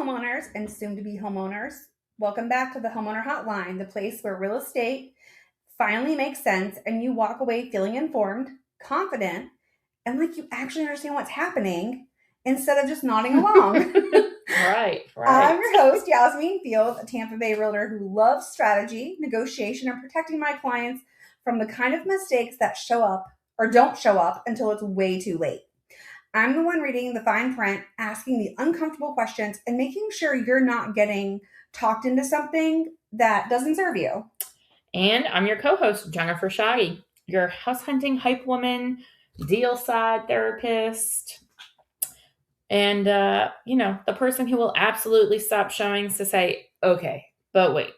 homeowners and soon-to-be homeowners. Welcome back to the Homeowner Hotline, the place where real estate finally makes sense and you walk away feeling informed, confident, and like you actually understand what's happening instead of just nodding along. Right. I'm your host, Yasmin Fields, a Tampa Bay realtor who loves strategy, negotiation, and protecting my clients from the kind of mistakes that show up or don't show up until it's way too late. I'm the one reading the fine print, asking the uncomfortable questions, and making sure you're not getting talked into something that doesn't serve you. And I'm your co-host, Jennifer Shaggy, your house hunting hype woman, deal side therapist, and, the person who will absolutely stop showings to say, okay, but wait,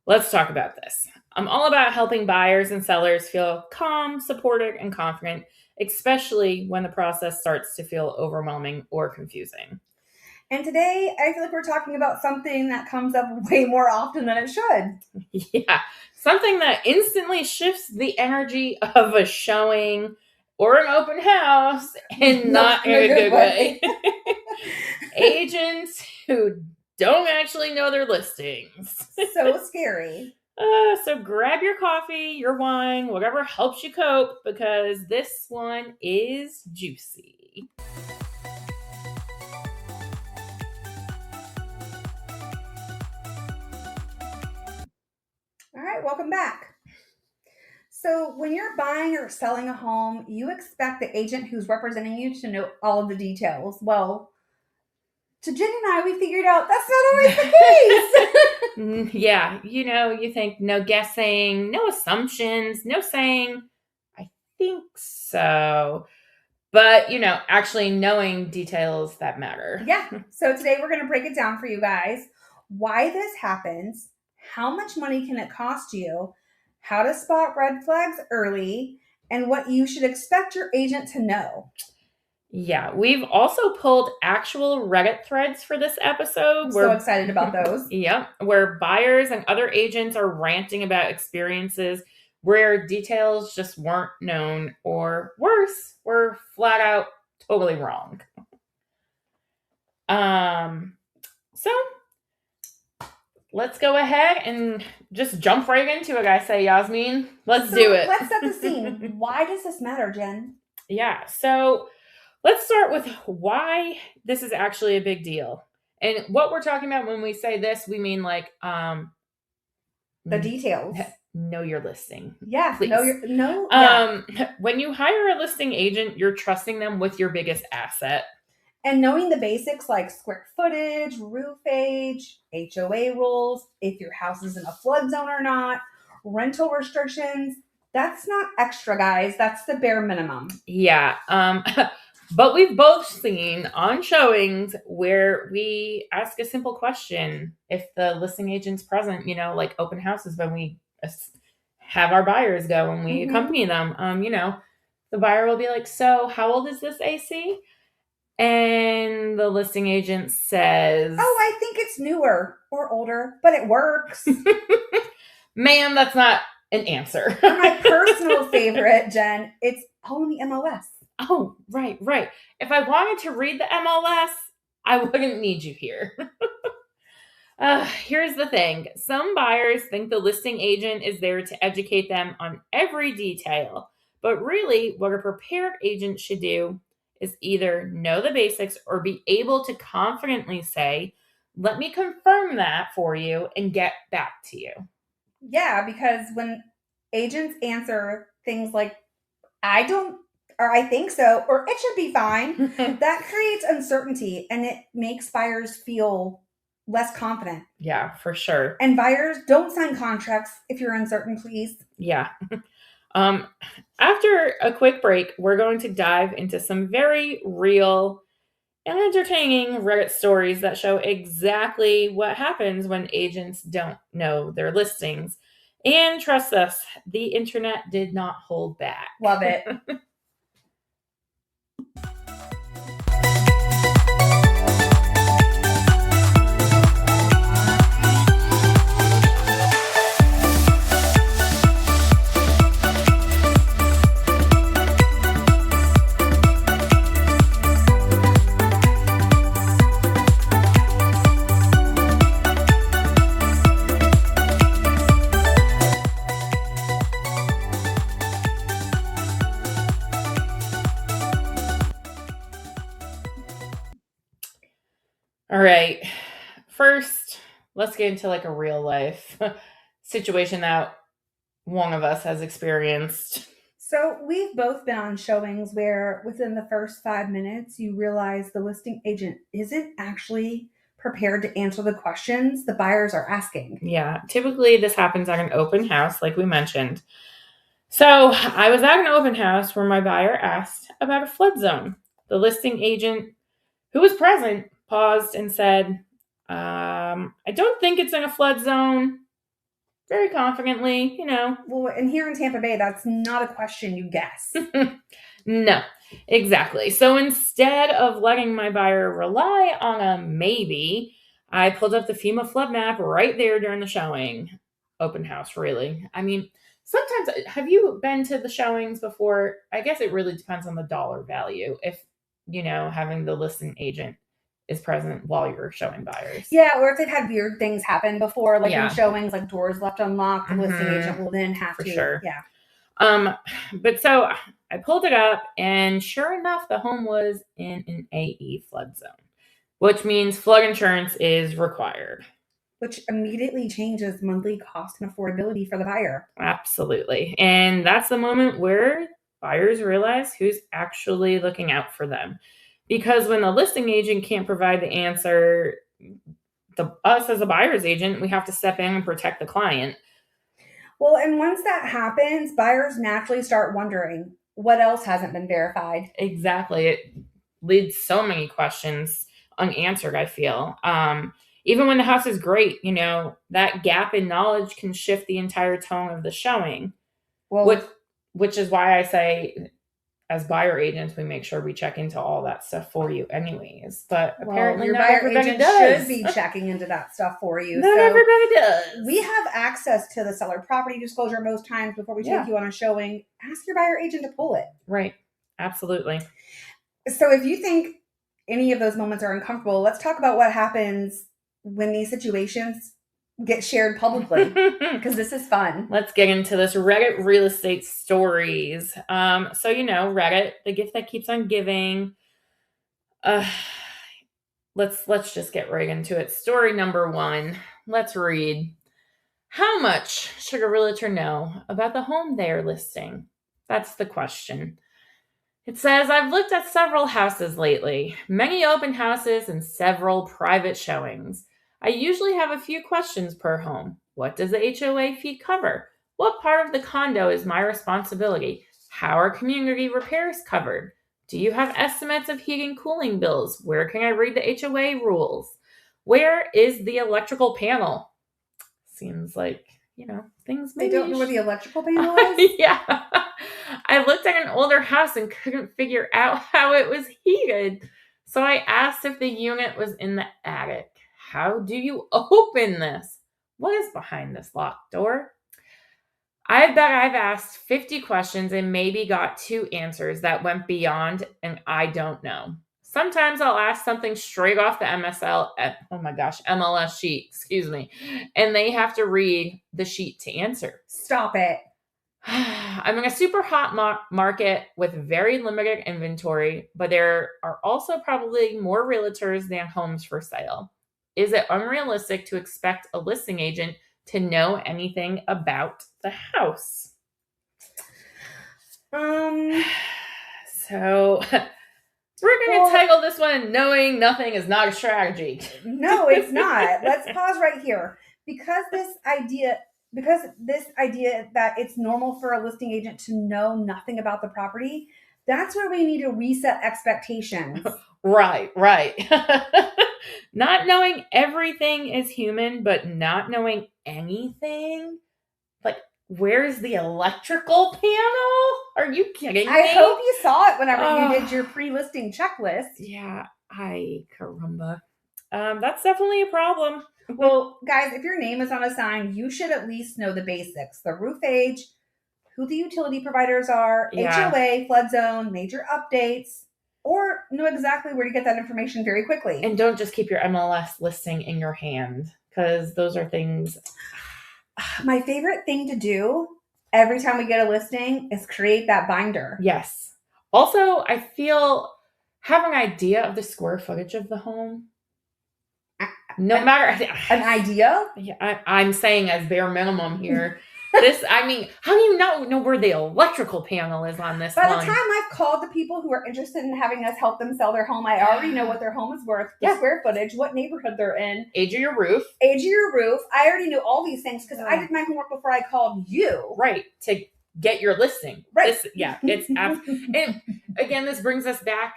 let's talk about this. I'm all about helping buyers and sellers feel calm, supported, and confident, especially when the process starts to feel overwhelming or confusing. And today, I feel like we're talking about something that comes up way more often than it should. Yeah, something that instantly shifts the energy of a showing or an open house and not in a good way. Agents who don't actually know their listings. So scary. So grab your coffee, your wine, whatever helps you cope, because this one is juicy. All right, welcome back. So when you're buying or selling a home, you expect the agent who's representing you to know all of the details. Well, to Jen and I, we figured out that's not always the case. Yeah, you think no guessing, no assumptions, no saying, I think so. But, actually knowing details that matter. Yeah. So today we're going to break it down for you guys. Why this happens, how much money can it cost you, how to spot red flags early, and what you should expect your agent to know. Yeah, we've also pulled actual Reddit threads for this episode. So excited about those. Yep, where buyers and other agents are ranting about experiences where details just weren't known, or worse, were flat out totally wrong. So let's go ahead and just jump right into it, I say, Yasmin. Let's do it. Let's set the scene. Why does this matter, Jen? Yeah, so let's start with why this is actually a big deal. And what we're talking about when we say this, we mean like the details. Know your listing. Yeah. Please. When you hire a listing agent, you're trusting them with your biggest asset. And knowing the basics like square footage, roof age, HOA rules, if your house is in a flood zone or not, rental restrictions, that's not extra, guys. That's the bare minimum. Yeah. But we've both seen on showings where we ask a simple question. If the listing agent's present, like open houses when we have our buyers go and we accompany them, the buyer will be like, so how old is this AC? And the listing agent says, oh, I think it's newer or older, but it works. Ma'am, that's not an answer. My personal favorite, Jen, it's all in the MLS. Oh, right. If I wanted to read the MLS, I wouldn't need you here. Here's the thing. Some buyers think the listing agent is there to educate them on every detail. But really, what a prepared agent should do is either know the basics or be able to confidently say, let me confirm that for you and get back to you. Yeah, because when agents answer things like, I don't, or I think so, or it should be fine, that creates uncertainty and it makes buyers feel less confident. Yeah, for sure. And buyers, don't sign contracts if you're uncertain, please. Yeah. After a quick break, we're going to dive into some very real and entertaining Reddit stories that show exactly what happens when agents don't know their listings. And trust us, the internet did not hold back. Love it. All right. First, let's get into like a real life situation that one of us has experienced. So, we've both been on showings where within the first 5 minutes, you realize the listing agent isn't actually prepared to answer the questions the buyers are asking. Yeah, typically this happens at an open house, like we mentioned. So I was at an open house where my buyer asked about a flood zone. The listing agent, who was present, paused and said, I don't think it's in a flood zone. Very confidently, Well, and here in Tampa Bay, that's not a question you guess. No, exactly. So instead of letting my buyer rely on a maybe, I pulled up the FEMA flood map right there during the showing. Open house, really. I mean, sometimes, have you been to the showings before? I guess it really depends on the dollar value. If, having the listing agent is present while you're showing buyers. Yeah, or if they've had weird things happen before, like in Yeah. showings, like doors left unlocked, the listing agent will then have For to. sure. Yeah. But so I pulled it up, and sure enough, the home was in an AE flood zone, which means flood insurance is required. Which immediately changes monthly cost and affordability for the buyer. Absolutely. And that's the moment where buyers realize who's actually looking out for them. Because when the listing agent can't provide the answer, us as a buyer's agent, we have to step in and protect the client. Well, and once that happens, buyers naturally start wondering what else hasn't been verified. Exactly. It leads so many questions unanswered, I feel. Even when the house is great, that gap in knowledge can shift the entire tone of the showing. Well, which is why I say, as buyer agents, we make sure we check into all that stuff for you anyways. But apparently your not buyer everybody agent does. should be checking into that stuff for you. Not everybody does. We have access to the seller property disclosure most times before we take you on a showing. Ask your buyer agent to pull it. Right. Absolutely. So if you think any of those moments are uncomfortable, let's talk about what happens when these situations get shared publicly, because this is fun. Let's get into this Reddit real estate stories. So Reddit, the gift that keeps on giving. Let's just get right into it. Story number 1. Let's read. How much should a realtor know about the home they are listing? That's the question. It says, I've looked at several houses lately, many open houses and several private showings. I usually have a few questions per home. What does the HOA fee cover? What part of the condo is my responsibility? How are community repairs covered? Do you have estimates of heating cooling bills? Where can I read the HOA rules? Where is the electrical panel? Seems like, things maybe... They don't know where the electrical panel is? Yeah. I looked at an older house and couldn't figure out how it was heated. So I asked if the unit was in the attic. How do you open this? What is behind this locked door? I bet I've asked 50 questions and maybe got 2 answers that went beyond and I don't know. Sometimes I'll ask something straight off the MLS sheet, and they have to read the sheet to answer. Stop it. I'm in a super hot market with very limited inventory, but there are also probably more realtors than homes for sale. Is it unrealistic to expect a listing agent to know anything about the house? So we're going to title this one, Knowing Nothing is Not a Strategy. No, it's not. Let's pause right here. Because this idea that it's normal for a listing agent to know nothing about the property, that's where we need to reset expectations. Right. Not knowing everything is human, but not knowing anything? Like, where's the electrical panel? Are you kidding me? I hope you saw it whenever you did your pre-listing checklist. Yeah, ay caramba. That's definitely a problem. Well, guys, if your name is on a sign, you should at least know the basics. The roof age, who the utility providers are, HOA, flood zone, major updates, or know exactly where to get that information very quickly. And don't just keep your MLS listing in your hand, because those are things... My favorite thing to do every time we get a listing is create that binder. Yes. Also, I feel have an idea of the square footage of the home. no matter an idea. Yeah, I'm saying as bare minimum here. This, I mean, how do you not know where the electrical panel is on this By one? the time I've called the people who are interested in having us help them sell their home, I already know what their home is worth, the square footage, what neighborhood they're in, age of your roof. I already knew all these things because I did my homework before I called you. Right, to get your listing. Right. It's and again, this brings us back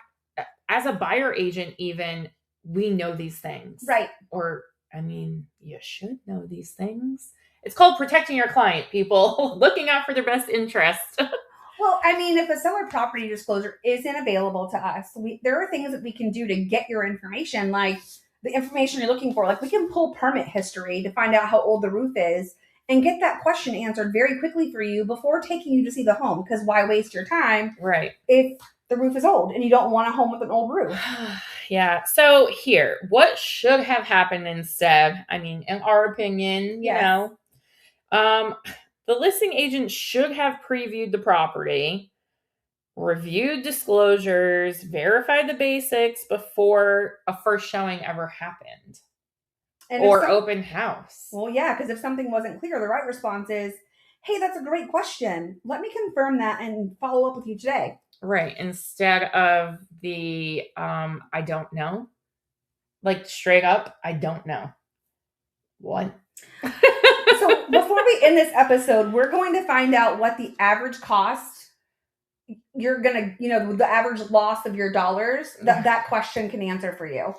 as a buyer agent, even we know these things. Right. Or, I mean, you should know these things. It's called protecting your client, people. Looking out for their best interest. Well, I mean, if a seller property disclosure isn't available to us, there are things that we can do to get your information, like the information you're looking for. Like we can pull permit history to find out how old the roof is and get that question answered very quickly for you before taking you to see the home. Because why waste your time if the roof is old and you don't want a home with an old roof? Yeah. So here, what should have happened instead? I mean, in our opinion, you know, the listing agent should have previewed the property, reviewed disclosures, verified the basics before a first showing ever happened. Or open house. Well, yeah, because if something wasn't clear, the right response is, hey, that's a great question. Let me confirm that and follow up with you today. Right. Instead of the, I don't know. Like straight up, I don't know. What? So before we end this episode, we're going to find out what the average cost you're going to, the average loss of your dollars, that question can answer for you.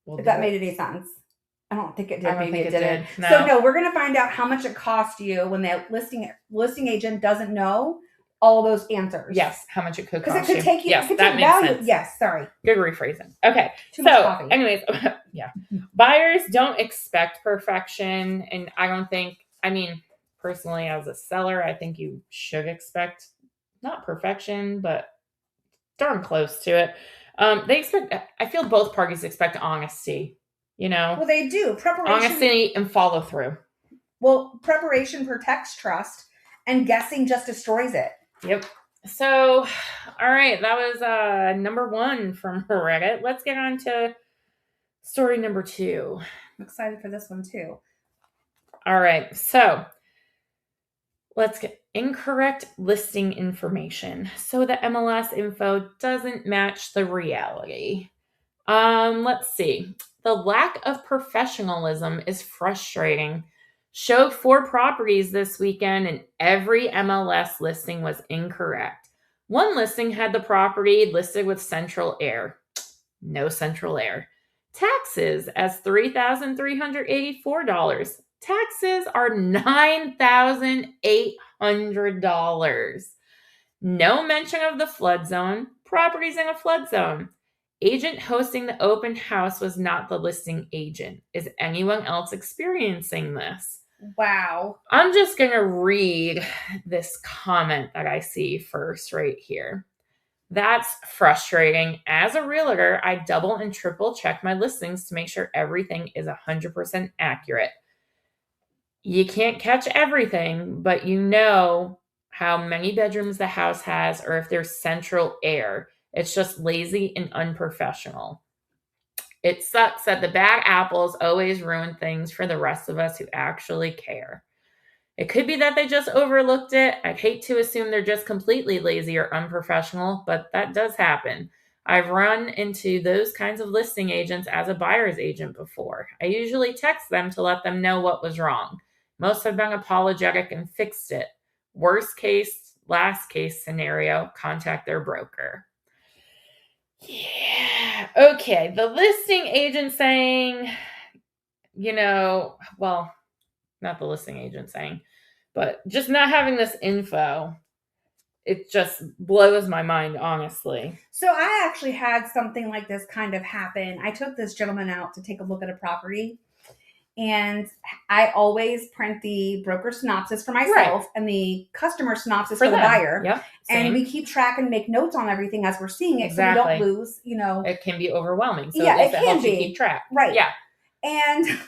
If that made any sense. I don't think it did. Maybe it didn't. No. So no, we're going to find out how much it costs you when the listing agent doesn't know all those answers. Yes, how much it could cost you. Because it could take you. Yes, it could that take makes value. sense. Yes, sorry. Good rephrasing. Okay. Too much coffee. Anyways, yeah. Buyers don't expect perfection. And I don't think, I mean, personally, as a seller, I think you should expect not perfection, but darn close to it. I feel both parties expect honesty, you know? Well, they do. Honesty and follow through. Well, preparation protects trust and guessing just destroys it. Yep. So, all right. That was number 1 from Reddit. Let's get on to story number 2. I'm excited for this one too. All right. So, let's get incorrect listing information. So the MLS info doesn't match the reality. Let's see. The lack of professionalism is frustrating. Showed 4 properties this weekend and every MLS listing was incorrect. One listing had the property listed with central air. No central air. Taxes as $3,384. Taxes are $9,800. No mention of the flood zone. Properties in a flood zone. Agent hosting the open house was not the listing agent. Is anyone else experiencing this? Wow. I'm just going to read this comment that I see first right here. That's frustrating. As a realtor, I double and triple check my listings to make sure everything is 100% accurate. You can't catch everything, but you know how many bedrooms the house has or if there's central air. It's just lazy and unprofessional. It sucks that the bad apples always ruin things for the rest of us who actually care. It could be that they just overlooked it. I'd hate to assume they're just completely lazy or unprofessional, but that does happen. I've run into those kinds of listing agents as a buyer's agent before. I usually text them to let them know what was wrong. Most have been apologetic and fixed it. Worst case, last case scenario, contact their broker. Yeah. Okay. The listing agent saying, well, not the listing agent saying, but just not having this info, it just blows my mind, honestly. So I actually had something like this kind of happen. I took this gentleman out to take a look at a property, and I always print the broker synopsis for myself and the customer synopsis for the buyer. Yep. And we keep track and make notes on everything as we're seeing it, so we don't lose, It can be overwhelming. So yeah, it can be. Keep track. Right. Yeah. And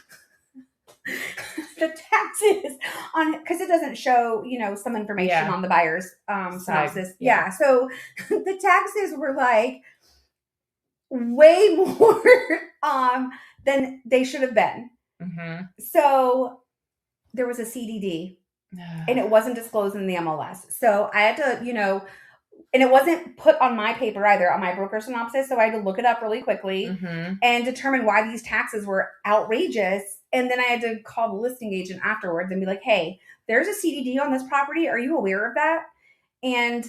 the taxes on, because it doesn't show, some information on the buyer's synopsis. Yeah. So the taxes were like way more than they should have been. Mm-hmm. So there was a CDD and it wasn't disclosed in the MLS. So I had to, and it wasn't put on my paper either, on my broker synopsis. So I had to look it up really quickly Mm-hmm. and determine why these taxes were outrageous. And then I had to call the listing agent afterwards and be like, hey, there's a CDD on this property. Are you aware of that? And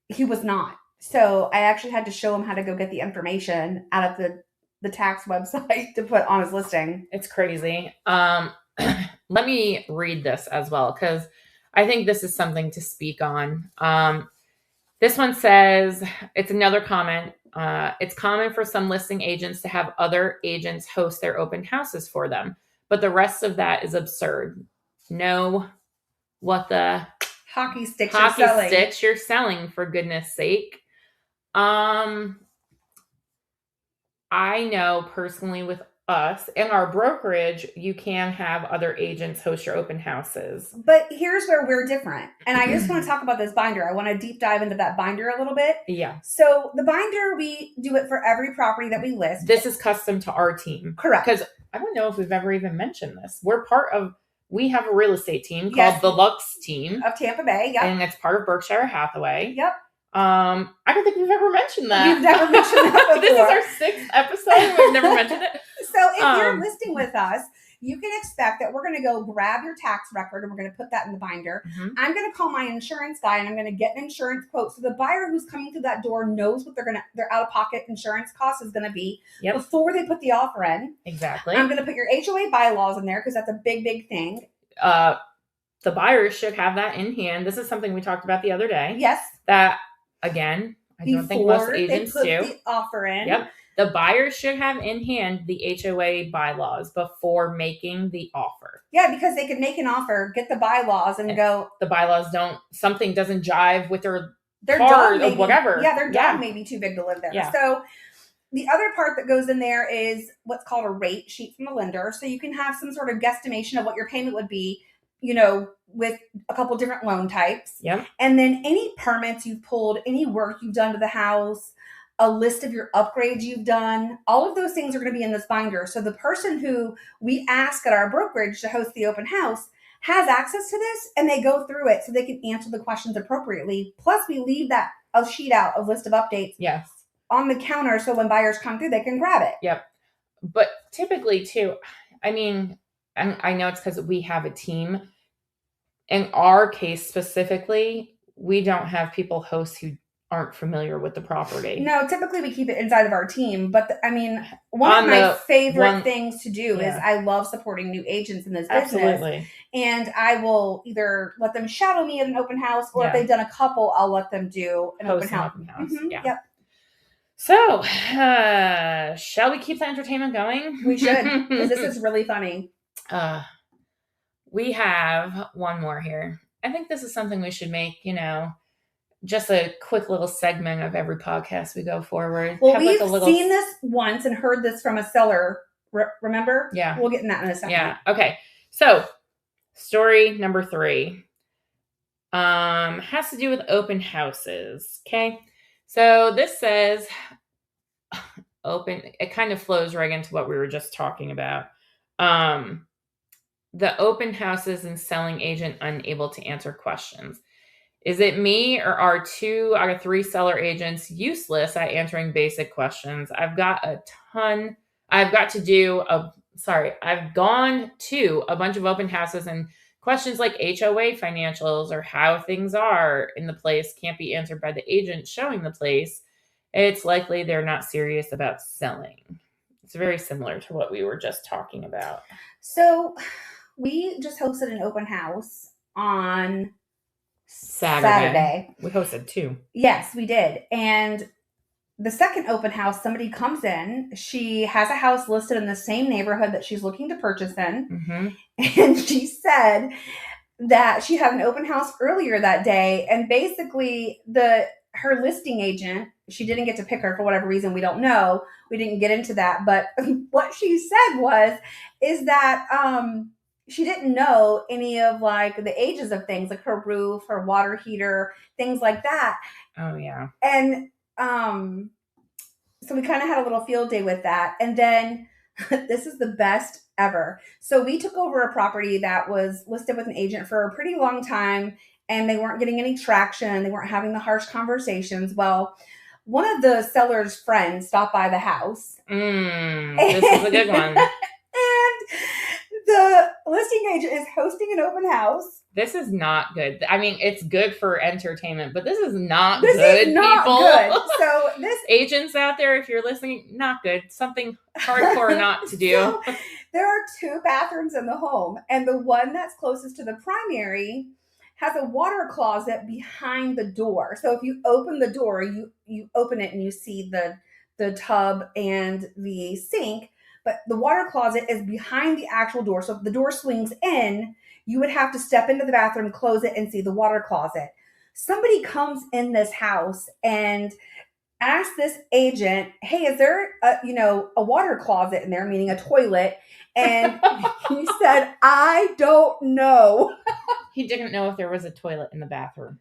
he was not. So I actually had to show him how to go get the information out of the tax website to put on his listing. It's crazy. Let me read this as well, because I think this is something to speak on. This one says, it's another comment. It's common for some listing agents to have other agents host their open houses for them, but the rest of that is absurd. Know what the Hockey sticks you're selling, for goodness sake. I know personally with us and our brokerage, you can have other agents host your open houses. But here's where we're different. And I just want to talk about this binder. I want to deep dive into that binder a little bit. Yeah. So the binder, we do it for every property that we list. This is custom to our team. Correct. Because I don't know if we've ever even mentioned this. We have a real estate team called the Lux team. Of Tampa Bay, yep. And it's part of Berkshire Hathaway. Yep. I don't think we've ever mentioned that. We've never mentioned that before. This is our 6th episode. We've never mentioned it. So if you're listing with us, you can expect that we're going to go grab your tax record and we're going to put that in the binder. Mm-hmm. I'm going to call my insurance guy and I'm going to get an insurance quote. So the buyer who's coming through that door knows what their out-of-pocket insurance cost is going to be before they put the offer in. Exactly. I'm going to put your HOA bylaws in there because that's a big, big thing. The buyers should have that in hand. This is something we talked about the other day. Yes. That, again, I don't think most agents do. They put the offer in. Yep. The buyers should have in hand the HOA bylaws before making the offer. Yeah, because they could make an offer, get the bylaws, and go. The bylaws something doesn't jive with their dog or whatever. Yeah, their dog may be too big to live there. Yeah. So the other part that goes in there is what's called a rate sheet from the lender. So you can have some sort of guesstimation of what your payment would be, with a couple different loan types. Yeah. And then any permits you've pulled, any work you've done to the house, a list of your upgrades you've done, all of those things are going to be in this binder. So the person who we ask at our brokerage to host the open house has access to this and they go through it so they can answer the questions appropriately. Plus we leave a sheet out, a list of updates on the counter. So when buyers come through, they can grab it. Yep. But typically too, I mean, I know it's because we have a team. In our case specifically, we don't have people host who aren't familiar with the property. No, typically we keep it inside of our team. But one of my favorite things to do is I love supporting new agents in this business. Absolutely. And I will either let them shadow me at an open house, or if they've done a couple, I'll let them do an open house. Mm-hmm. Yeah. Yep. So, shall we keep the entertainment going? We should, because this is really funny. We have one more here. I think this is something we should make, just a quick little segment of every podcast we go forward. Well, we've seen this once and heard this from a seller. Remember? Yeah. We'll get in that in a second. Yeah. Okay. So, story number 3 has to do with open houses. Okay. So this says it kind of flows right into what we were just talking about. The open houses and selling agent unable to answer questions. Is it me, or are 2 out of 3 seller agents useless at answering basic questions? I've gone to a bunch of open houses, and questions like HOA financials or how things are in the place can't be answered by the agent showing the place. It's likely they're not serious about selling. It's very similar to what we were just talking about. So we just hosted an open house on Saturday. We hosted 2. Yes, we did. And the second open house, somebody comes in. She has a house listed in the same neighborhood that she's looking to purchase in. Mm-hmm. And she said that she had an open house earlier that day. And basically her listing agent, she didn't get to pick her for whatever reason. We don't know. We didn't get into that. But what she said is that she didn't know any of the ages of things, like her roof, her water heater, things like that. Oh, yeah. And So we kind of had a little field day with that. And then this is the best ever. So we took over a property that was listed with an agent for a pretty long time, and they weren't getting any traction. They weren't having the harsh conversations. Well, one of the seller's friends stopped by the house. This is a good one. And the listing agent is hosting an open house. This is not good. I mean, it's good for entertainment, but this is not This good, is not people. good. So this agents out there, if you're listening, not good. Something hardcore not to do. So, there are 2 bathrooms in the home, and the one that's closest to the primary has a water closet behind the door. So if you open the door, you open it and you see the tub and the sink, but the water closet is behind the actual door. So if the door swings in, you would have to step into the bathroom, close it, and see the water closet. Somebody comes in this house and ask this agent, hey, is there a water closet in there, meaning a toilet? And he said, I don't know. He didn't know if there was a toilet in the bathroom.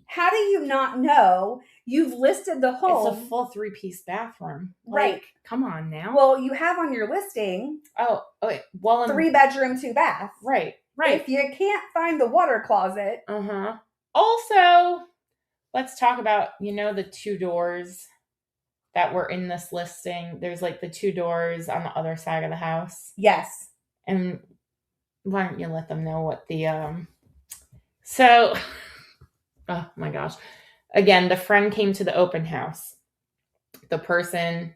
How do you not know? You've listed the home. It's a full 3-piece bathroom. Right. Like, come on now. Well, you have on your listing. Oh, okay. Well, 3 bedroom, 2 bath. Right. If you can't find the water closet. Also, let's talk about, the 2 doors that were in this listing. There's like the 2 doors on the other side of the house. Yes. And why don't you let them know what the so oh my gosh. Again, the friend came to the open house. The person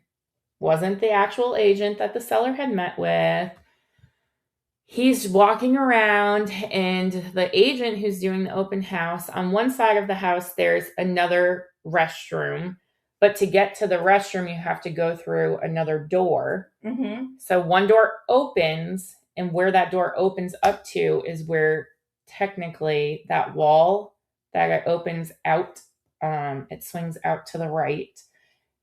wasn't the actual agent that the seller had met with. He's walking around, and the agent who's doing the open house, on one side of the house, there's another restroom. But to get to the restroom, you have to go through another door. Mm-hmm. So one door opens, and where that door opens up to is where technically that wall that it opens out, it swings out to the right.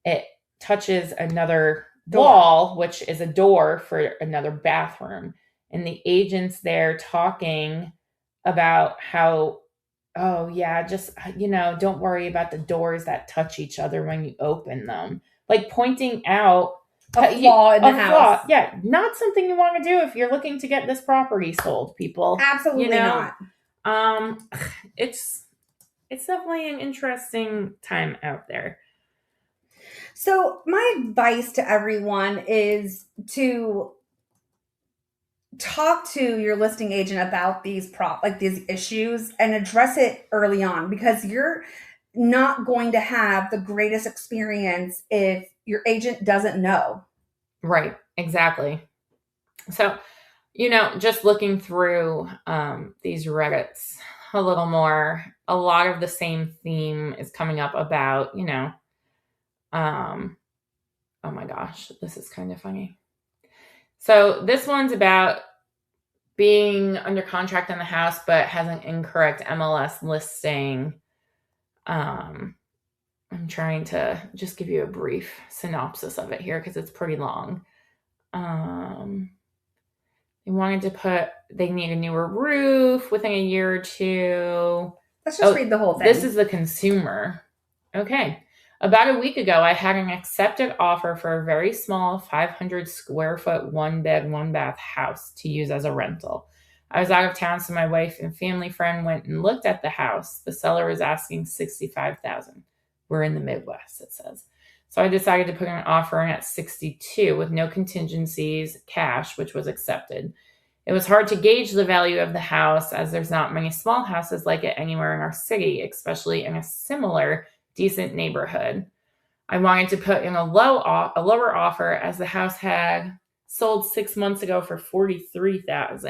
It touches another wall, which is a door for another bathroom. And the agent's there talking about how, oh yeah, just, don't worry about the doors that touch each other when you open them. Like pointing out a flaw in the house. Yeah, not something you want to do if you're looking to get this property sold, people. Absolutely not. It's definitely an interesting time out there. So my advice to everyone is to talk to your listing agent about these issues and address it early on, because you're not going to have the greatest experience if your agent doesn't know. Right, exactly. So, just looking through these Reddits a little more, a lot of the same theme is coming up about, oh my gosh, this is kind of funny. So this one's about being under contract on the house, but has an incorrect MLS listing. I'm trying to just give you a brief synopsis of it here because it's pretty long. They wanted to put, they need a newer roof within a year or 2. Let's just read the whole thing. This is the consumer. Okay. About a week ago, I had an accepted offer for a very small 500 square foot 1-bed, 1-bath house to use as a rental. I was out of town, so my wife and family friend went and looked at the house. The seller was asking $65,000. We're in the Midwest, it says. So I decided to put an offer in at $62,000 with no contingencies, cash, which was accepted. It was hard to gauge the value of the house as there's not many small houses like it anywhere in our city, especially in a similar decent neighborhood. I wanted to put in a lower offer as the house had sold 6 months ago for $43,000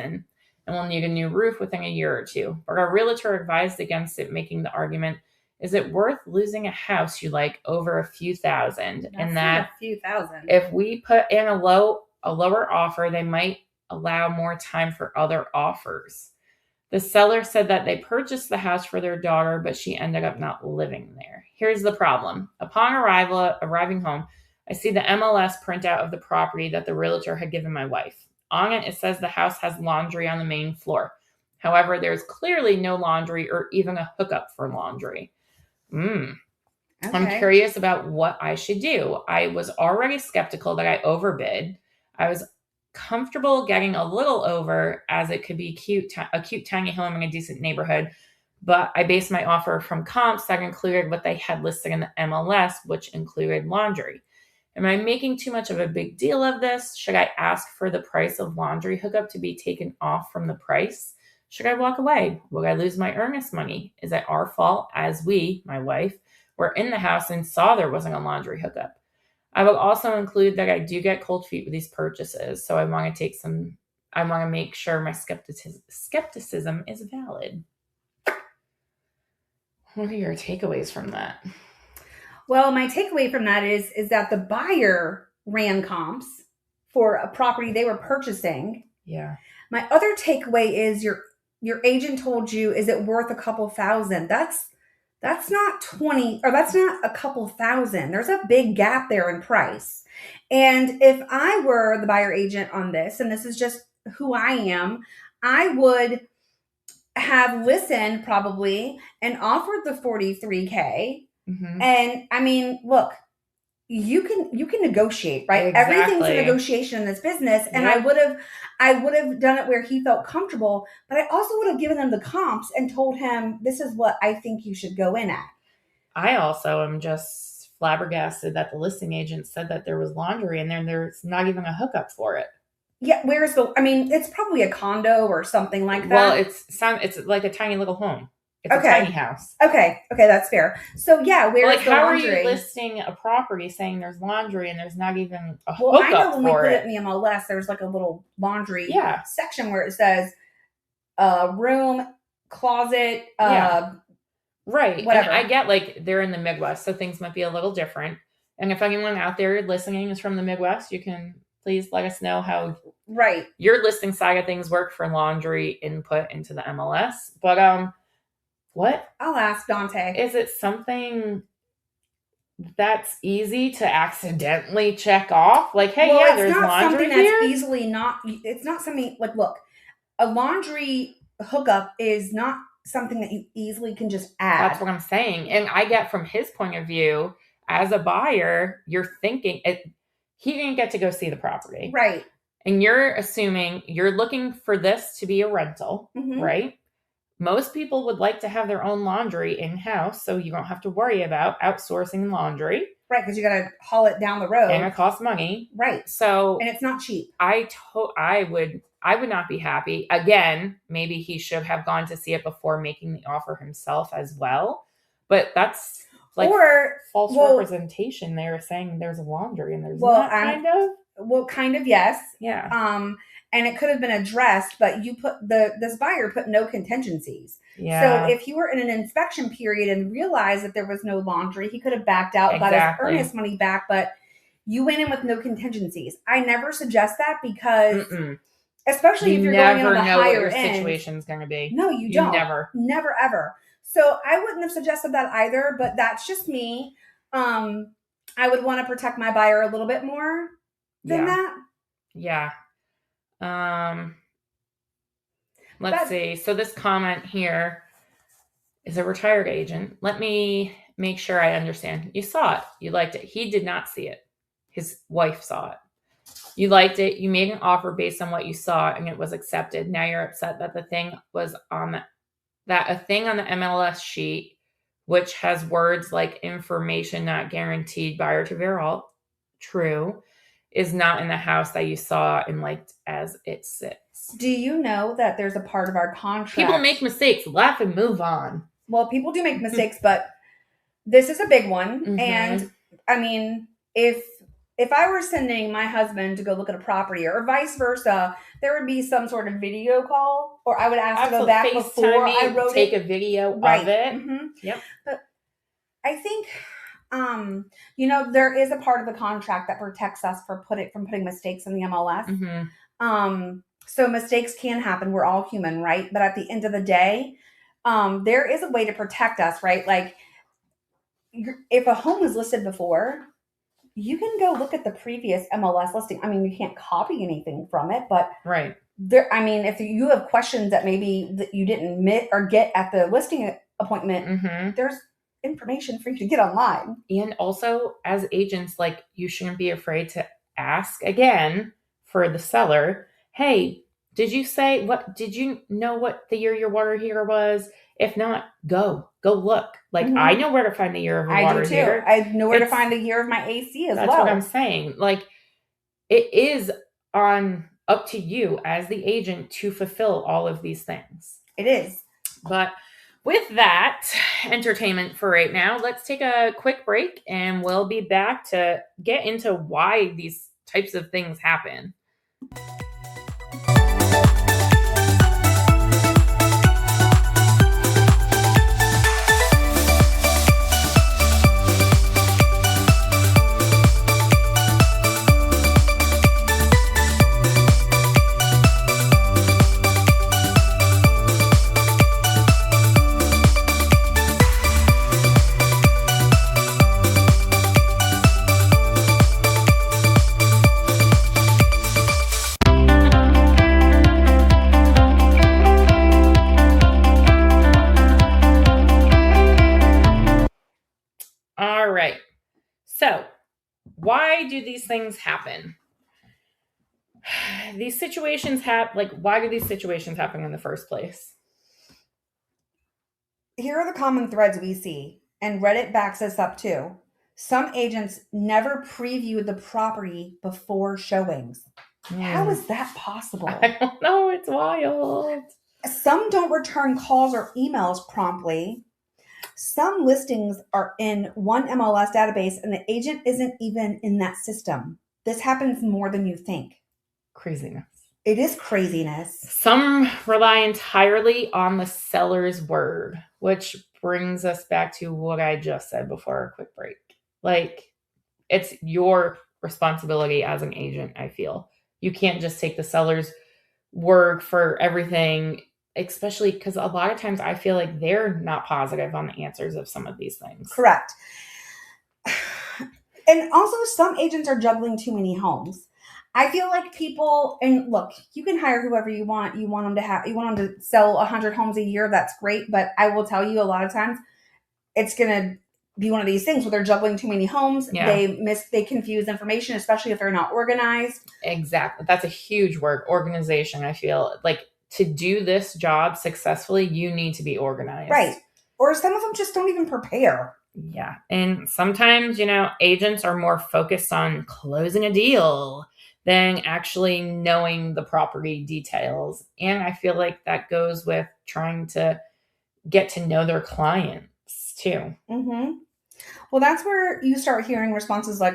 and will need a new roof within a year or 2. But our realtor advised against it, making the argument, is it worth losing a house you like over a few thousand? And that a few thousand. If we put in a lower offer, they might allow more time for other offers. The seller said that they purchased the house for their daughter, but she ended up not living there. Here's the problem. Upon arriving home, I see the MLS printout of the property that the realtor had given my wife. On it, it says the house has laundry on the main floor. However, there's clearly no laundry or even a hookup for laundry. I'm Okay. curious about what I should do. I was already skeptical that I overbid. I was comfortable getting a little over as it could be a cute tiny home in a decent neighborhood, but I based my offer from comps that included what they had listed in the MLS, which included laundry. Am I making too much of a big deal of this? Should I ask for the price of laundry hookup to be taken off from the price? Should I walk away? Will I lose my earnest money? Is it our fault as we, my wife, were in the house and saw there wasn't a laundry hookup? I will also include that I do get cold feet with these purchases, so I want to make sure my skepticism is valid. What are your takeaways from that? Well, my takeaway from that is that the buyer ran comps for a property they were purchasing. Yeah. My other takeaway is your agent told you, is it worth a couple thousand? That's not 20, or that's not a couple thousand. There's a big gap there in price. And if I were the buyer agent on this, and this is just who I am, I would have listened probably and offered the 43K. Mm-hmm. And I mean, look, you can negotiate, right? Exactly. Everything's a negotiation in this business. And Yep. I would have done it where he felt comfortable, but I also would have given him the comps and told him, this is what I think you should go in at. I also am just flabbergasted that the listing agent said that there was laundry in there and there's not even a hookup for it. Yeah, it's probably a condo or something like that. Well, it's like a tiny little home. It's Okay. a tiny house. Okay, that's fair. So yeah, where's the how laundry? are you listing a property saying there's laundry and there's not even a Well, I know hookup when we for put it? it in the MLS, there's like a little laundry Yeah. section where it says room, closet, Yeah. Right. whatever. And I get like they're in the Midwest, so things might be a little different. And if anyone out there listening is from the Midwest, you can please let us know how right your listing side of things work for laundry input into the MLS. But what? I'll ask Dante. Is it something that's easy to accidentally check off? Like, hey, well, yeah, it's there's not laundry something here. that's easily not. It's not something like, look, a laundry hookup is not something that you easily can just add. That's what I'm saying. And I get from his point of view, as a buyer, you're thinking he didn't get to go see the property. Right. And you're assuming you're looking for this to be a rental, Mhm. right? Most people would like to have their own laundry in-house, so you don't have to worry about outsourcing laundry. Right, because you got to haul it down the road. And it costs money. Right. So and it's not cheap. I would not be happy. Again, maybe he should have gone to see it before making the offer himself as well. But that's like false representation. They were saying there's laundry and there's not, kind of. Well, kind of, yes. Yeah. And it could have been addressed, but this buyer put no contingencies. Yeah. So if you were in an inspection period and realized that there was no laundry, he could have backed out, got his earnest money back, but you went in with no contingencies. I never suggest that because especially if you're going in on the higher end. You never know what your situation's going to be. No, you don't. Never ever. So I wouldn't have suggested that either, but that's just me. I would want to protect my buyer a little bit more than that. Yeah. Let's see. So this comment here is a retired agent. Let me make sure I understand. You saw it. You liked it. He did not see it. His wife saw it. You liked it. You made an offer based on what you saw and it was accepted. Now you're upset that the thing was that a thing on the MLS sheet, which has words like information not guaranteed, buyer to verify, true, is not in the house that you saw and liked as it sits. Do you know that there's a part of our contract? People make mistakes. Laugh and move on. Well, people do make mistakes, but this is a big one. Mm-hmm. And I mean, if I were sending my husband to go look at a property or vice versa, there would be some sort of video call, or I would ask to go back before I wrote take a video of it. Mm-hmm. Yep. But I think, there is a part of the contract that protects us from putting mistakes in the MLS. Mm-hmm. So mistakes can happen. We're all human, right? But at the end of the day, there is a way to protect us, right? Like if a home was listed before, you can go look at the previous MLS listing. I mean, you can't copy anything from it, but right there. I mean, if you have questions that maybe that you didn't get at the listing appointment, mm-hmm. information for you to get online. And also, as agents, like, you shouldn't be afraid to ask again for the seller, hey, did you know what the year your water heater was? If not, go look. Like, I know where to find the year of a I water do too. heater. I know where to find the year of my AC as That's well. what I'm saying. Like, it is up to you as the agent to fulfill all of these things. It is. But with that entertainment for right now, let's take a quick break and we'll be back to get into why these types of things happen. All right. So, why do these things happen? These situations why do these situations happen in the first place? Here are the common threads we see, and Reddit backs us up too. Some agents never preview the property before showings. How is that possible? I don't know. It's wild. Some don't return calls or emails promptly. Some listings are in one MLS database and the agent isn't even in that system. This happens more than you think. Craziness. It is craziness. Some rely entirely on the seller's word, which brings us back to what I just said before our quick break. Like, it's your responsibility as an agent, I feel. You can't just take the seller's word for everything, especially because a lot of times I feel like they're not positive on the answers of some of these things. Correct. And also, some agents are juggling too many homes. I feel like people, and look, you can hire whoever you want. You want them to sell 100 homes a year. That's great. But I will tell you, a lot of times it's going to be one of these things where they're juggling too many homes. Yeah. They confuse information, especially if they're not organized. Exactly. That's a huge word, organization. I feel like to do this job successfully, you need to be organized. Right. Or some of them just don't even prepare. Yeah. And sometimes, agents are more focused on closing a deal than actually knowing the property details. And I feel like that goes with trying to get to know their clients too. Mm-hmm. Well, that's where you start hearing responses like,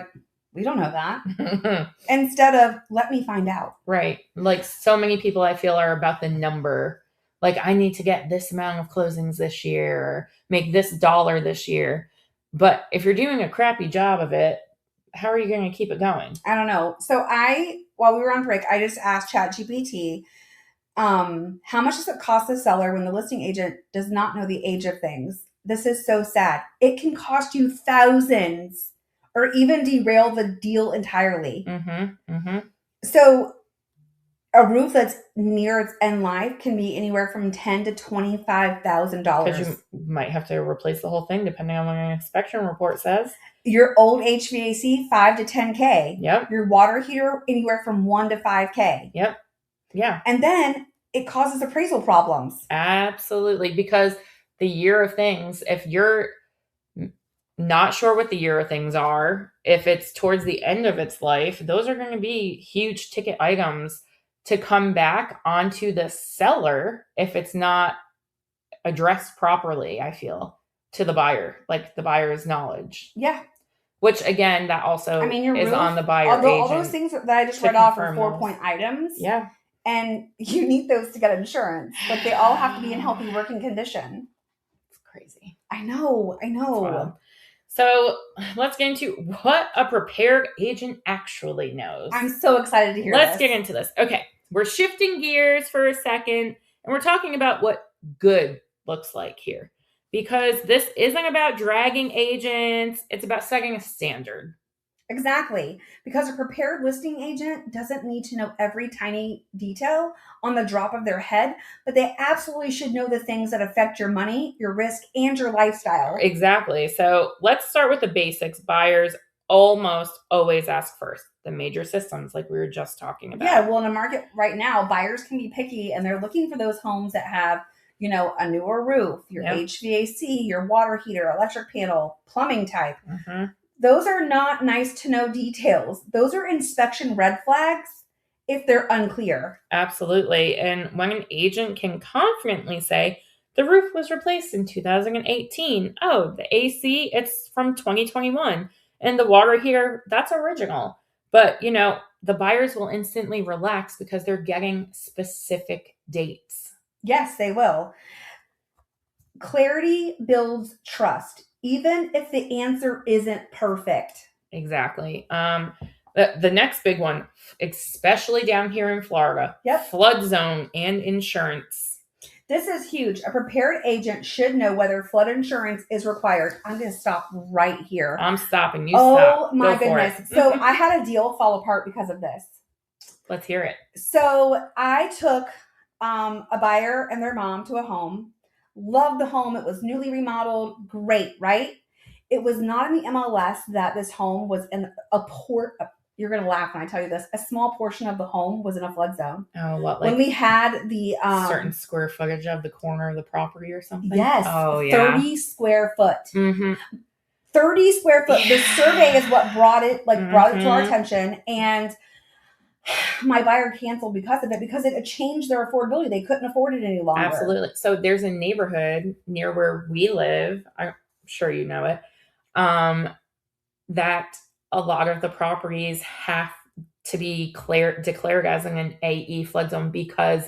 we don't know that. Instead of, let me find out. Right. Like, so many people I feel are about the number. Like, I need to get this amount of closings this year or make this dollar this year. But if you're doing a crappy job of it, how are you going to keep it going? I don't know. So while we were on break, I just asked ChatGPT, how much does it cost the seller when the listing agent does not know the age of things? This is so sad. It can cost you thousands or even derail the deal entirely. Mm-hmm. Mm-hmm. So a roof that's near its end life can be anywhere from $10,000 to $25,000. Because you might have to replace the whole thing depending on what an inspection report says. Your old HVAC, $5,000 to $10,000. Yep. Your water heater, anywhere from $1,000 to $5,000. Yep. Yeah. And then it causes appraisal problems. Absolutely. Because the year of things, if you're not sure what the year of things are, if it's towards the end of its life, those are going to be huge ticket items to come back onto the seller if it's not addressed properly, I feel, to the buyer, like the buyer's knowledge. Yeah. Which, again, that also is on the buyer agent. All those things that I just read off are 4-point items. Yeah. And you need those to get insurance. But they all have to be in healthy working condition. It's crazy. I know. So let's get into what a prepared agent actually knows. I'm so excited to hear Let's get into this. Okay. We're shifting gears for a second, and we're talking about what good looks like here. Because this isn't about dragging agents. It's about setting a standard. Exactly. Because a prepared listing agent doesn't need to know every tiny detail on the drop of their head, but they absolutely should know the things that affect your money, your risk, and your lifestyle. Exactly. So let's start with the basics. Buyers almost always ask first the major systems, like we were just talking Yeah, about. well, in the market right now, buyers can be picky and they're looking for those homes that have, a newer roof, your Yep. HVAC, your water heater, electric panel, plumbing type. Hmm. Those are not nice to know details. Those are inspection red flags if they're unclear. Absolutely. And when an agent can confidently say, the roof was replaced in 2018. Oh, the AC, it's from 2021. And the water heater, that's original. But, the buyers will instantly relax because they're getting specific dates. Yes, they will. Clarity builds trust, even if the answer isn't perfect. Exactly. The next big one, especially down here in Florida, Yep. flood zone and insurance. This is huge. A prepared agent should know whether flood insurance is required. I'm going to stop right here. I'm stopping. You Oh stop. my Go for goodness. it. So I had a deal fall apart because of this. Let's hear it. So I took a buyer and their mom to a home. Loved the home. It was newly remodeled. Great, right? It was not in the MLS that this home was in a port. You're going to laugh when I tell you this. A small portion of the home was in a flood zone. Oh, what, When like we had the certain square footage of the corner of the property or something? yes, Oh, yeah. 30 square foot. Mm-hmm. 30 square foot. Yeah. The survey is what brought it to our Mhm. attention. And my buyer canceled because of it, because it had changed their affordability. They couldn't afford it any longer. Absolutely. So there's a neighborhood near where we live. I'm sure you know it. That a lot of the properties have to be declared as an AE flood zone because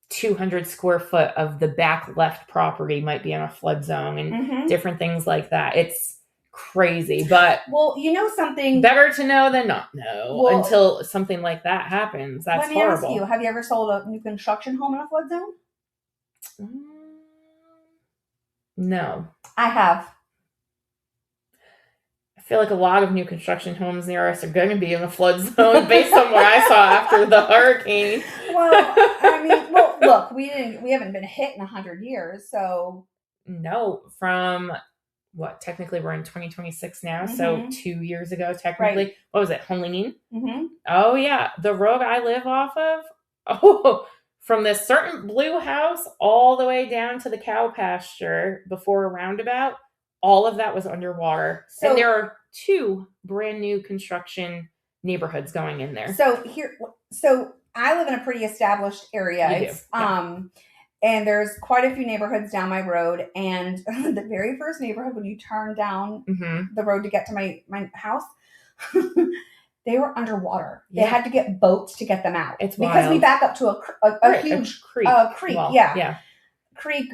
200 square foot of the back left property might be in a flood zone and different things like that. It's crazy, but well, you know something, better to know than not know until something like that happens. That's let me horrible. ask you, have you ever sold a new construction home in a flood zone? No. I have. I feel like a lot of new construction homes near us are going to be in a flood zone based on what I saw after the hurricane. Well, I mean, look, we haven't been hit in 100 years, so no, from what, technically we're in 2026 now, so 2 years ago, technically. Right. What was it, Helene? Oh, yeah. The road I live off of, from this certain blue house all the way down to the cow pasture before a roundabout, all of that was underwater. So, and there are 2 brand new construction neighborhoods going in there. So I live in a pretty established area. You do. Yeah. And there's quite a few neighborhoods down my road. And the very first neighborhood, when you turn down the road to get to my house, they were underwater. Yeah. They had to get boats to get them out. It's because wild. We back up to a huge creek. Well, yeah. Creek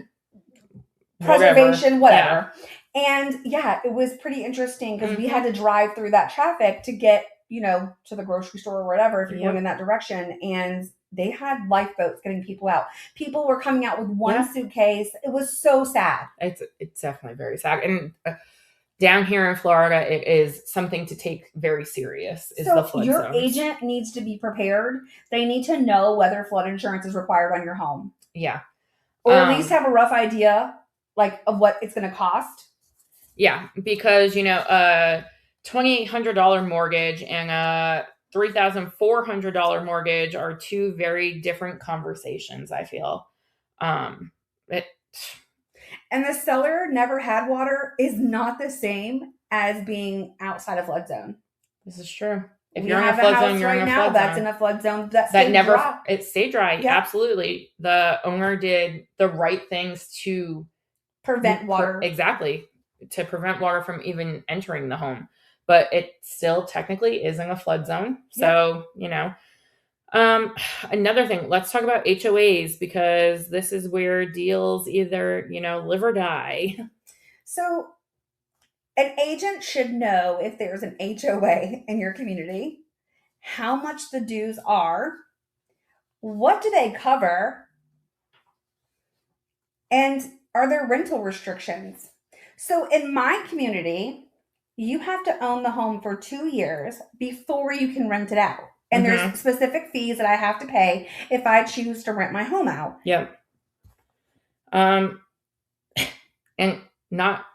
preservation, whatever. Yeah. And yeah, it was pretty interesting because we had to drive through that traffic to get, to the grocery store or whatever if you're going in that direction. And they had lifeboats getting people out. People were coming out with one suitcase. It was so sad. It's definitely very sad. And down here in Florida, it is something to take very serious. The flood your zones. Agent needs to be prepared. They need to know whether flood insurance is required on your home. Yeah. Or at least have a rough idea, of what it's going to cost. Yeah, because, a $2,800 mortgage and a $3,400 mortgage are 2 very different conversations, I feel. And the seller never had water is not the same as being outside a flood zone. This is true. If you're in a flood zone, you're in a flood zone. That's in a flood zone. It stayed dry. Yeah. Absolutely. The owner did the right things to prevent water. Exactly. To prevent water from even entering the home. But it still technically is in a flood zone. So, another thing, let's talk about HOAs because this is where deals either, live or die. So an agent should know if there's an HOA in your community, how much the dues are, what do they cover, and are there rental restrictions? So in my community, You have to own the home for 2 years before you can rent it out. And there's Mm-hmm. specific fees that I have to pay if I choose to rent my home out. Yep. Um, and not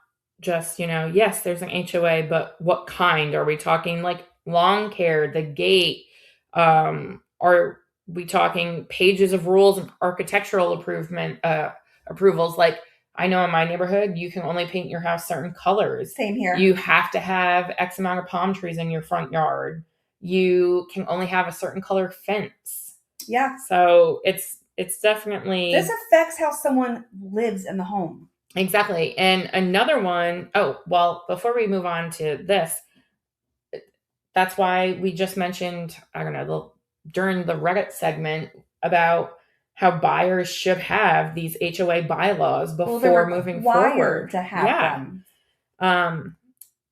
just, yes, there's an HOA, but what kind? Are we talking like lawn care, the gate? Are we talking pages of rules and architectural approvals? Like, I know in my neighborhood, you can only paint your house certain colors. Same here. You have to have X amount of palm trees in your front yard. You can only have a certain color fence. Yeah. So it's definitely, this affects how someone lives in the home. Exactly. And another one, oh, well, before we move on to this, that's why we just mentioned, I don't know, during the Reddit segment about how buyers should have these HOA bylaws before moving forward. To have them.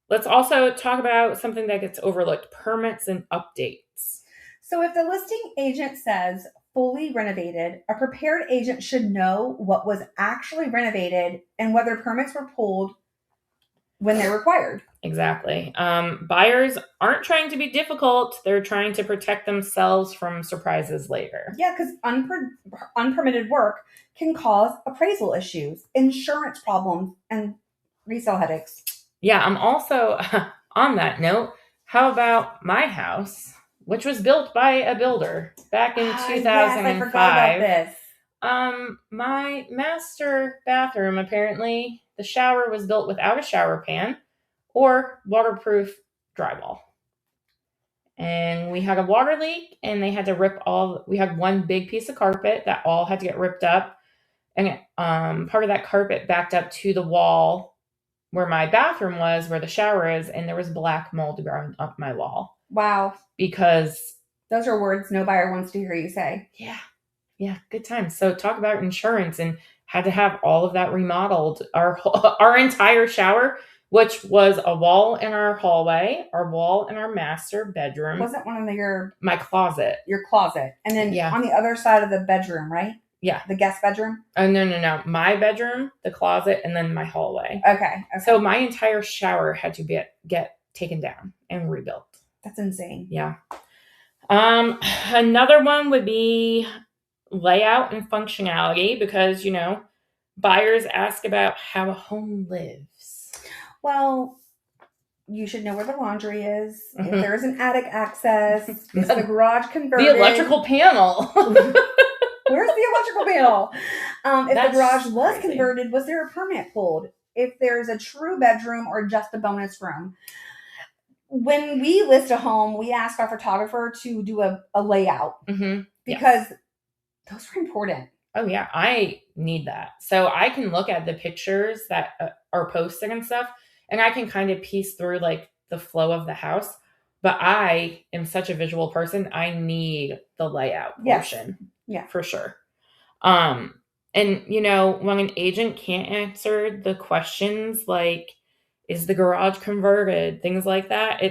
Let's also talk about something that gets overlooked, permits and updates. So if the listing agent says fully renovated, a prepared agent should know what was actually renovated and whether permits were pulled when they're required. Exactly. Buyers aren't trying to be difficult. They're trying to protect themselves from surprises later. Yeah, because unpermitted work can cause appraisal issues, insurance problems, and resale headaches. Yeah, I'm also, on that note, how about my house, which was built by a builder back in 2005? Yes, I forgot about this. My master bathroom, apparently, the shower was built without a shower pan or waterproof drywall. And we had a water leak, and they had to we had one big piece of carpet that all had to get ripped up. And part of that carpet backed up to the wall where my bathroom was, where the shower is, and there was black mold growing up my wall. Wow. Because those are words no buyer wants to hear you say. Yeah, good times. So talk about insurance, and had to have all of that remodeled. Our entire shower, which was a wall in our hallway, our wall in our master bedroom. Wasn't one of my closet. Your closet. And then on the other side of the bedroom, right? Yeah. The guest bedroom? Oh, no. My bedroom, the closet, and then my hallway. Okay. So my entire shower had to get taken down and rebuilt. That's insane. Yeah. Another one would be layout and functionality, because, buyers ask about how a home lives. Well, you should know where the laundry is. Mm-hmm. If there's an attic access, is the garage converted? The electrical panel. Where's the electrical panel? If the garage was converted, was there a permit pulled? If there's a true bedroom or just a bonus room? When we list a home, we ask our photographer to do a layout. Mm-hmm. Because those are important. Oh, yeah. I need that. So I can look at the pictures that are posted and stuff, and I can kind of piece through like the flow of the house. But I am such a visual person. I need the layout portion. Yeah. For sure. And, when an agent can't answer the questions like, is the garage converted? Things like that.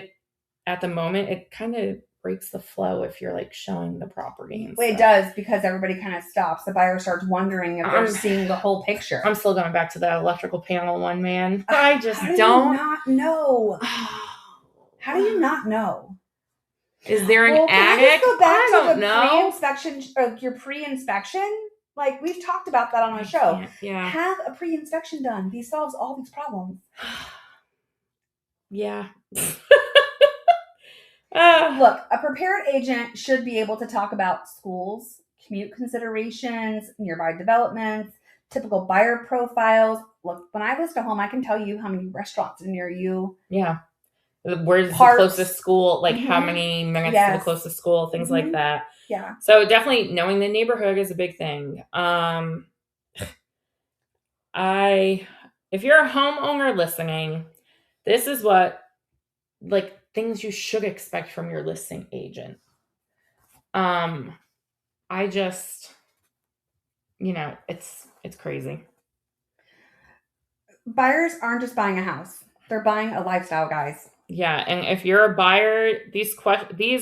At the moment, it kind of breaks the flow if you're like showing the property. Well, it does, because everybody kind of stops. The buyer starts wondering if they're seeing the whole picture. I'm still going back to that electrical panel one, man. I just don't. You not know? How do you not know? Is there an attic? Go back I don't know. Pre-inspection, or your pre-inspection. Like, we've talked about that on our show. Yeah. Have a pre-inspection done. These solves all these problems. Yeah. Look, a prepared agent should be able to talk about schools, commute considerations, nearby developments, typical buyer profiles. Look, when I list a home, I can tell you how many restaurants are near you. Yeah. Where's the closest school? Like, how many minutes to the closest school? Things like that. Yeah. So definitely knowing the neighborhood is a big thing. If you're a homeowner listening, this is what, like, things you should expect from your listing agent. I just, it's crazy. Buyers aren't just buying a house. They're buying a lifestyle, guys. Yeah, and if you're a buyer, these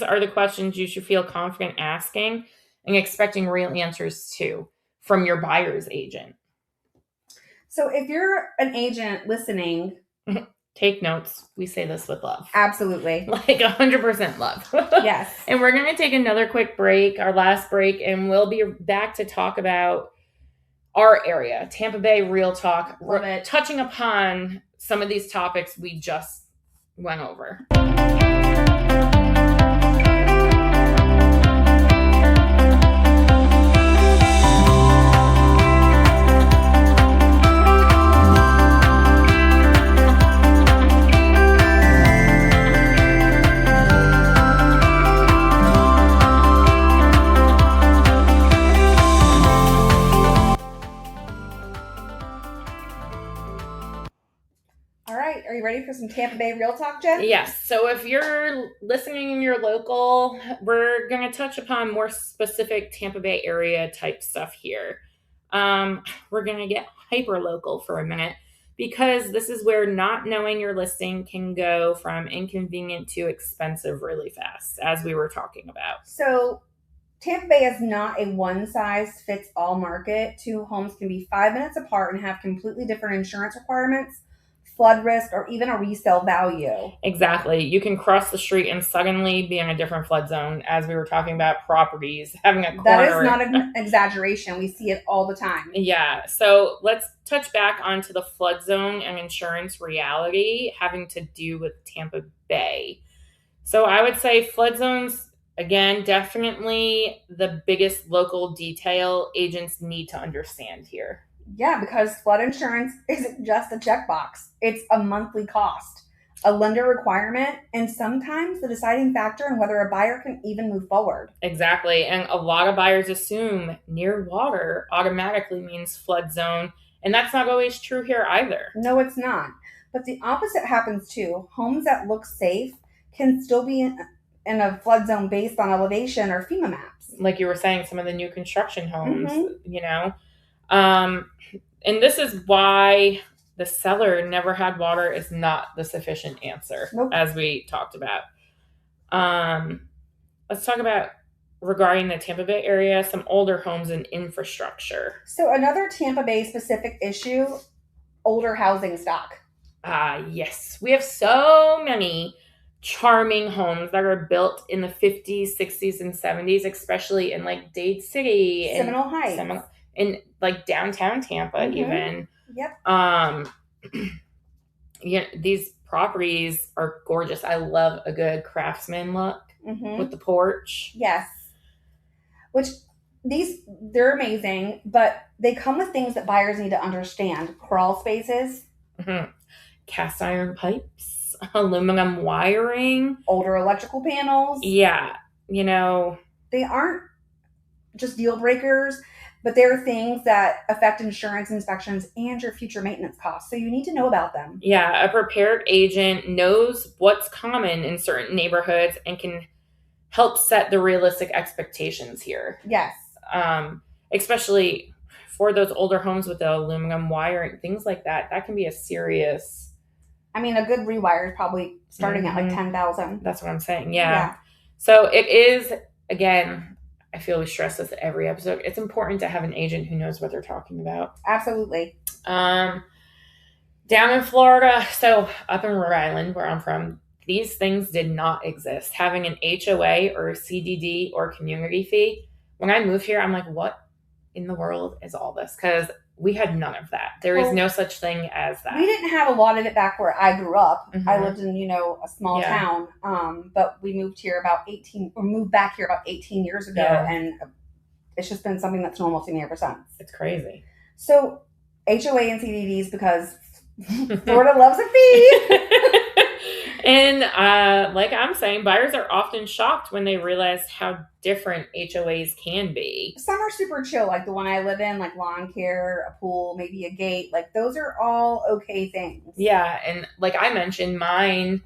are the questions you should feel confident asking and expecting real answers to from your buyer's agent. So if you're an agent listening, Take notes. We say this with love. Absolutely. Like 100% love. Yes. And we're going to take another quick break, our last break, and we'll be back to talk about our area, Tampa Bay Real Talk. Love it. Touching upon some of these topics we just went over. All right, are you ready for some Tampa Bay Real Talk, Jen? Yes. So if you're listening in your local, we're going to touch upon more specific Tampa Bay area type stuff here. We're going to get hyper local for a minute because this is where not knowing your listing can go from inconvenient to expensive really fast, as we were talking about. So Tampa Bay is not a one-size-fits-all market. Two homes can be 5 minutes apart and have completely different insurance requirements, flood risk, or even a resale value. Exactly. You can cross the street and suddenly be in a different flood zone, as we were talking about properties, having a corner. That is not an exaggeration. We see it all the time. Yeah. So let's touch back onto the flood zone and insurance reality having to do with Tampa Bay. So I would say flood zones, again, definitely the biggest local detail agents need to understand here. Yeah, because flood insurance isn't just a checkbox. It's a monthly cost, a lender requirement, and sometimes the deciding factor in whether a buyer can even move forward. Exactly. And a lot of buyers assume near water automatically means flood zone. And that's not always true here either. No, it's not. But the opposite happens too. Homes that look safe can still be in a flood zone based on elevation or FEMA maps. Like you were saying, some of the new construction homes, Mm-hmm. you know. And this is why the seller never had water is not the sufficient answer, Nope. as we talked about. Let's talk about, regarding the Tampa Bay area, some older homes and infrastructure. So another Tampa Bay specific issue, older housing stock. Yes. We have so many charming homes that are built in the 50s, 60s, and 70s, especially in like Dade City. Seminole Heights. In like downtown Tampa, even. Yep. Yeah, these properties are gorgeous. I love a good craftsman look with the porch. Yes. Which they're amazing, but they come with things that buyers need to understand. Crawl spaces. Cast iron pipes, aluminum wiring. Older electrical panels. Yeah, you know. They aren't just deal breakers, but they're things that affect insurance inspections and your future maintenance costs. So you need to know about them. Yeah, a prepared agent knows what's common in certain neighborhoods and can help set the realistic expectations here. Yes. Especially for those older homes with the aluminum wiring, things like that. That can be a serious... I mean, a good rewire is probably starting at like $10,000. That's what I'm saying. Yeah. So it is, again, I feel we stress this every episode. It's important to have an agent who knows what they're talking about. Absolutely. Down in Florida, so up in Rhode Island, where I'm from, these things did not exist. Having an HOA or a CDD or community fee. When I moved here, I'm like, what in the world is all this? Because we had none of that. There is no such thing as that. We didn't have a lot of it back where I grew up. I lived in, a small town. But we moved back here about 18 years ago. Yeah. And it's just been something that's normal to me ever since. It's crazy. So HOA and CDDs, because Florida loves a fee. And like I'm saying, buyers are often shocked when they realize how different HOAs can be. Some are super chill, like the one I live in, like lawn care, a pool, maybe a gate. Like those are all okay things. Yeah, and like I mentioned, mine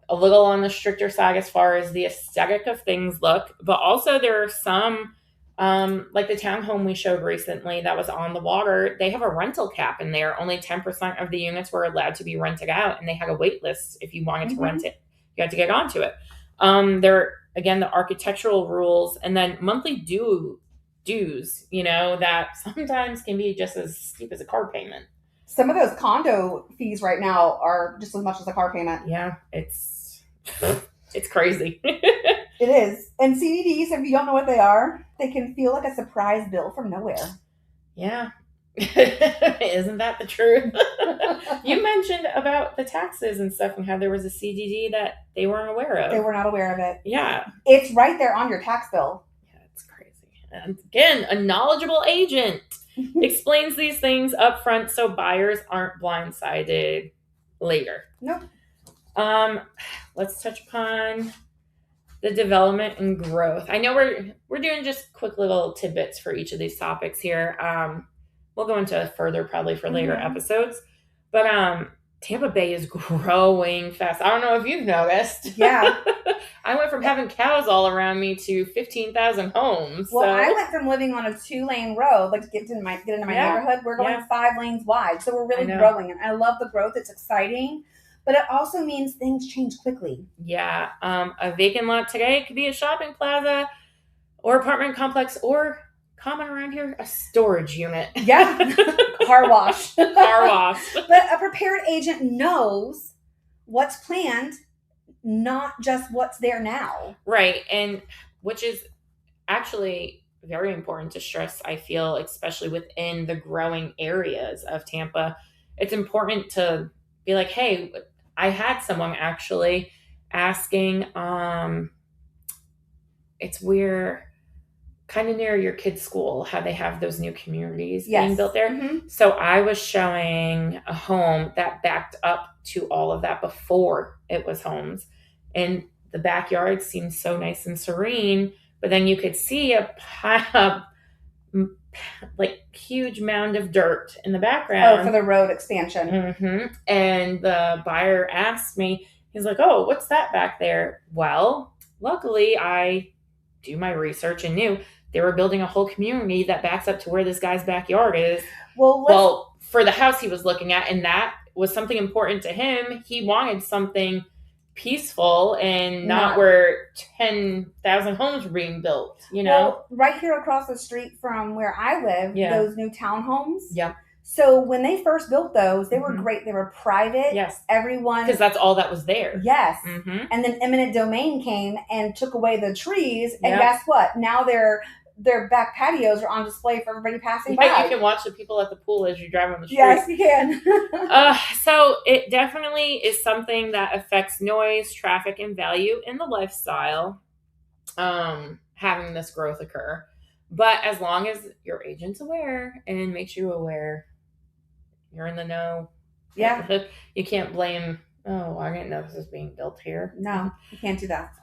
a little on the stricter side as far as the aesthetic of things look, but also there are some, like the townhome we showed recently that was on the water, they have a rental cap in there. Only 10% of the units were allowed to be rented out, and they had a wait list if you wanted to rent it. You had to get onto it. There, again, the architectural rules, and then monthly dues, that sometimes can be just as steep as a car payment. Some of those condo fees right now are just as much as a car payment. Yeah, it's crazy. It is. And CDDs, if you don't know what they are, they can feel like a surprise bill from nowhere. Yeah. Isn't that the truth? You mentioned about the taxes and stuff and how there was a CDD that they weren't aware of. They were not aware of it. Yeah. It's right there on your tax bill. Yeah, it's crazy. And again, a knowledgeable agent explains these things up front so buyers aren't blindsided later. Nope. Let's touch upon the development and growth. I know we're doing just quick little tidbits for each of these topics here. We'll go into further probably for later episodes. But Tampa Bay is growing fast. I don't know if you've noticed. Yeah. I went from having cows all around me to 15,000 homes. Well, so. I went from living on a 2-lane road, like to get into my neighborhood. We're going 5 lanes wide. So we're really growing. And I love the growth. It's exciting. But it also means things change quickly. Yeah. A vacant lot today could be a shopping plaza or apartment complex or common around here, a storage unit. Yeah. Car wash. Car wash. But a prepared agent knows what's planned, not just what's there now. Right. And which is actually very important to stress, I feel, especially within the growing areas of Tampa. It's important to be like, hey, I had someone actually asking, it's where kind of near your kids' school, how they have those new communities being built there. Mm-hmm. So I was showing a home that backed up to all of that before it was homes. And the backyard seemed so nice and serene, but then you could see a pile of like huge mound of dirt in the background. Oh, for the road expansion. Mm-hmm. And the buyer asked me, he's like, oh, what's that back there? Well, luckily I do my research and knew they were building a whole community that backs up to where this guy's backyard is. Well, for the house he was looking at, and that was something important to him. He wanted something peaceful and not where 10,000 homes were being built, you know? Well, right here across the street from where I live, those new townhomes. Yeah. So when they first built those, they were great. They were private. Yes. Everyone. Because that's all that was there. Yes. Mm-hmm. And then eminent domain came and took away the trees. And guess what? Now their back patios are on display for everybody passing by. You can watch the people at the pool as you drive on the street. Yes, you can. So it definitely is something that affects noise, traffic, and value in the lifestyle, having this growth occur. But as long as your agent's aware and makes you aware, you're in the know. Yeah. You can't blame, oh, I didn't know this was being built here. No, you can't do that.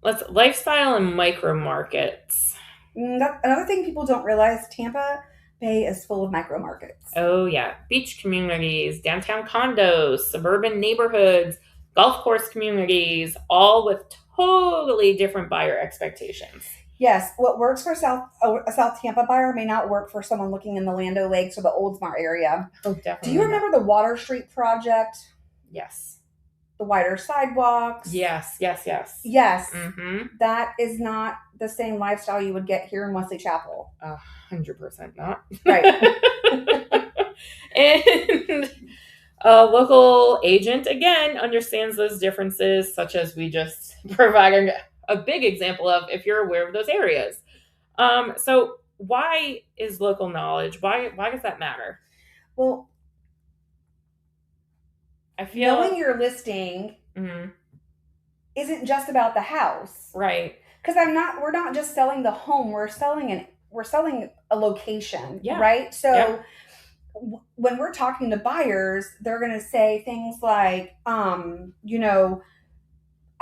Let's lifestyle and micro markets. Another thing people don't realize, Tampa Bay is full of micro markets. Oh yeah, beach communities, downtown condos, suburban neighborhoods, golf course communities, all with totally different buyer expectations. Yes, what works for a South Tampa buyer may not work for someone looking in the Lando Lakes or the Oldsmar area. Oh, definitely. Do you remember the Water Street project? Yes. The wider sidewalks. Yes. Yes. Mm-hmm. That is not the same lifestyle you would get here in Wesley Chapel. 100% not. Right. And a local agent, again, understands those differences, such as we just provided a big example of if you're aware of those areas. So why is local knowledge? Why does that matter? Well, I feel knowing your listing isn't just about the house, right? Because we're not just selling the home. We're selling a location, right? So when we're talking to buyers, they're going to say things like, I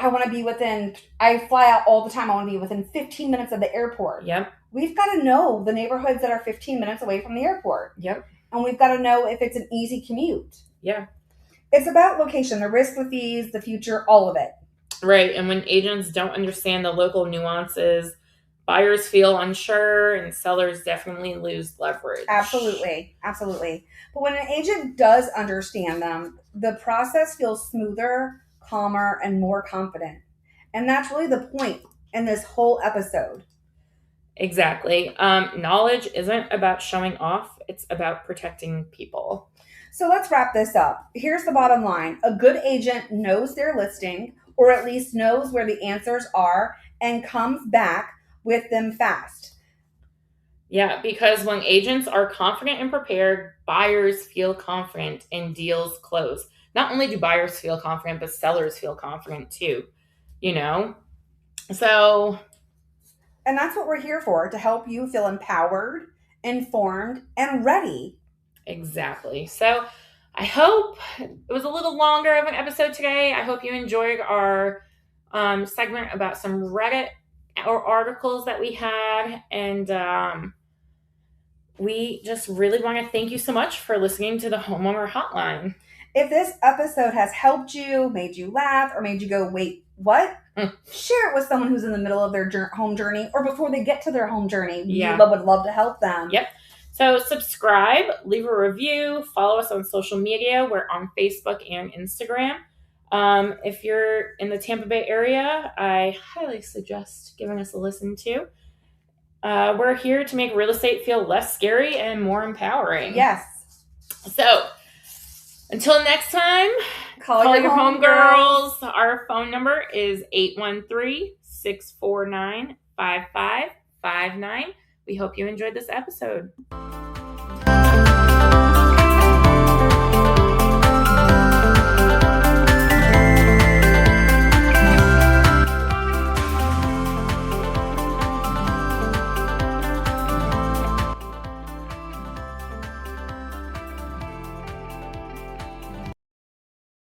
want to be I fly out all the time. I want to be within 15 minutes of the airport. Yep. We've got to know the neighborhoods that are 15 minutes away from the airport. Yep. And we've got to know if it's an easy commute. Yeah. It's about location, the risk, the fees, the future, all of it. Right. And when agents don't understand the local nuances, buyers feel unsure and sellers definitely lose leverage. Absolutely. But when an agent does understand them, the process feels smoother, calmer, and more confident. And that's really the point in this whole episode. Exactly. Knowledge isn't about showing off, it's about protecting people. So let's wrap this up. Here's the bottom line: a good agent knows their listing, or at least knows where the answers are, and comes back with them fast. Yeah, because when agents are confident and prepared, buyers feel confident and deals close. Not only do buyers feel confident, but sellers feel confident too, you know? So, And that's what we're here for, to help you feel empowered, informed, and ready. exactly. So, I hope it was a little longer of an episode today. I hope you enjoyed our segment about some Reddit or articles that we had. And we just really want to thank you so much for listening to the Homeowner Hotline. If this episode has helped you, made you laugh, or made you go, wait, what? Share it with someone who's in the middle of their home journey or before they get to their home journey. Yeah. We would love to help them. Yep. So subscribe, leave a review, follow us on social media. We're on Facebook and Instagram. If you're in the Tampa Bay area, I highly suggest giving us a listen to. We're here to make real estate feel less scary and more empowering. Yes. So until next time, call your home girls. Our phone number is 813-649-5559. We hope you enjoyed this episode.